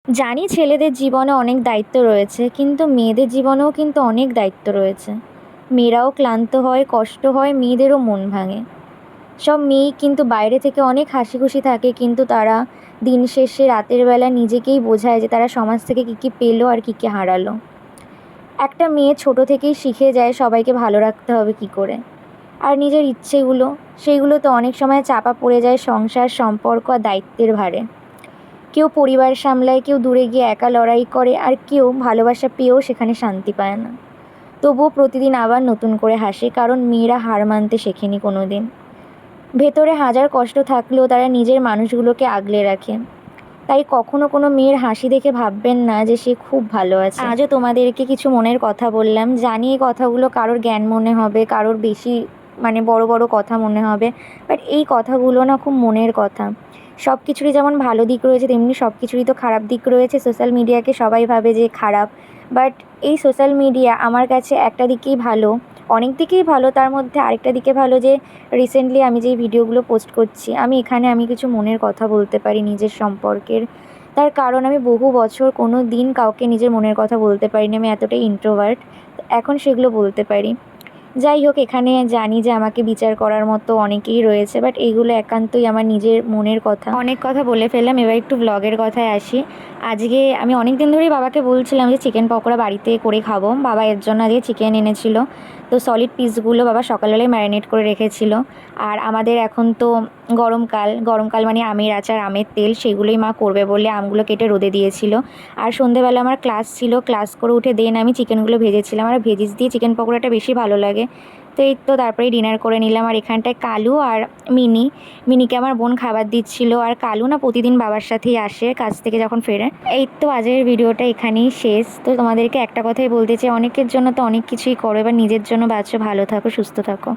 জানি ছেলেদের জীবনে অনেক দায়িত্ব রয়েছে, কিন্তু মেয়েদের জীবনেও কিন্তু অনেক দায়িত্ব রয়েছে। মেয়েরাও ক্লান্ত হয়, কষ্ট হয়, মেয়েদেরও মন ভাঙে। সব মেয়েই কিন্তু বাইরে থেকে অনেক হাসি খুশি থাকে, কিন্তু তারা দিন শেষে রাতের বেলা নিজেকেই বোঝায় যে তারা সমাজ থেকে কী কী পেলো আর কী কী হারালো। একটা মেয়ে ছোট থেকেই শিখে যায় সবাইকে ভালো রাখতে হবে কী করে, আর নিজের ইচ্ছেগুলো সেইগুলো তো অনেক সময় চাপা পড়ে যায় সংসার, সম্পর্ক আর দায়িত্বের ভারে। কেউ পরিবার সামলায়, কেউ দূরে গিয়ে একা লড়াই করে, আর কেউ ভালোবাসা পেয়েও সেখানে শান্তি পায় না। তবুও প্রতিদিন আবার নতুন করে হাসে, কারণ মেয়েরা হার মানতে শেখেনি কোনো দিন। ভেতরে হাজার কষ্ট থাকলেও তারা নিজের মানুষগুলোকে আগলে রাখে। তাই কখনো কোনো মেয়ের হাসি দেখে ভাববেন না যে সে খুব ভালো আছে। আজও তোমাদেরকে কিছু মনের কথা বললাম, জানি এই কথাগুলো কারোর জ্ঞান মনে হবে, কারোর বেশি বড় বড় কথা মনে হবে, বাট এই কথাগুলো না খুব মনের কথা। সব কিছুরই যেমন ভালো দিক রয়েছে, তেমনি সব কিছুরই তো খারাপ দিক রয়েছে। সোশ্যাল মিডিয়াকে সবাই ভাবে যে খারাপ, বাট এই সোশ্যাল মিডিয়া আমার কাছে একটা দিকেই ভালো, অনেক দিকেই ভালো। তার মধ্যে আরেকটা দিকে ভালো যে রিসেন্টলি আমি যেই ভিডিওগুলো পোস্ট করছি, এখানে আমি কিছু মনের কথা বলতে পারি নিজের সম্পর্কের। তার কারণ আমি বহু বছর কোনো দিন কাউকে নিজের মনের কথা বলতে পারিনি, আমি এতটাই ইন্ট্রোভার্ট। এখন সেগুলো বলতে পারি। যাই হোক, এখানে জানি যে আমাকে বিচার করার মতো অনেকেই রয়েছে, বাট এইগুলো একান্তই আমার নিজের মনের কথা। অনেক কথা বলে ফেললাম, এবার একটু ব্লগের কথায় আসি। আজকে আমি অনেক দিন ধরেই বাবাকে বলছিলাম যে চিকেন পকোড়া বাড়িতে করে খাবো। বাবা এর জন্য আজকে চিকেন এনেছিল। তো সলিড পিসগুলো বাবা সকালবেলায় ম্যারিনেট করে রেখেছিল। আর আমাদের এখন তো গরমকাল মানে আমের আচার, আমের তেল, সেগুলোই মা করবে বলে আমগুলো কেটে রোদে দিয়েছিল। আর সন্ধেবেলা আমার ক্লাস ছিল, ক্লাস করে উঠে দেন আমি চিকেনগুলো ভেজেছিলাম। আর ভেজিস দিয়ে চিকেন পকোড়াটা বেশি ভালো লাগে। তো এই তো তারপরেই ডিনার করে নিলাম। আর এখানটায় কালু আর মিনিকে আমার বোন খাবার দিচ্ছিল। আর কালু না প্রতিদিন বাবার সাথেই আসে কাজ থেকে যখন ফেরে। এই তো আজকের ভিডিওটা এখানেই শেষ। তো তোমাদেরকে একটা কথাই বলতে চাই, অনেকের জন্য তো অনেক কিছুই করো, এবার নিজের জন্য বাঁচো, ভালো থাকো, সুস্থ থাকো।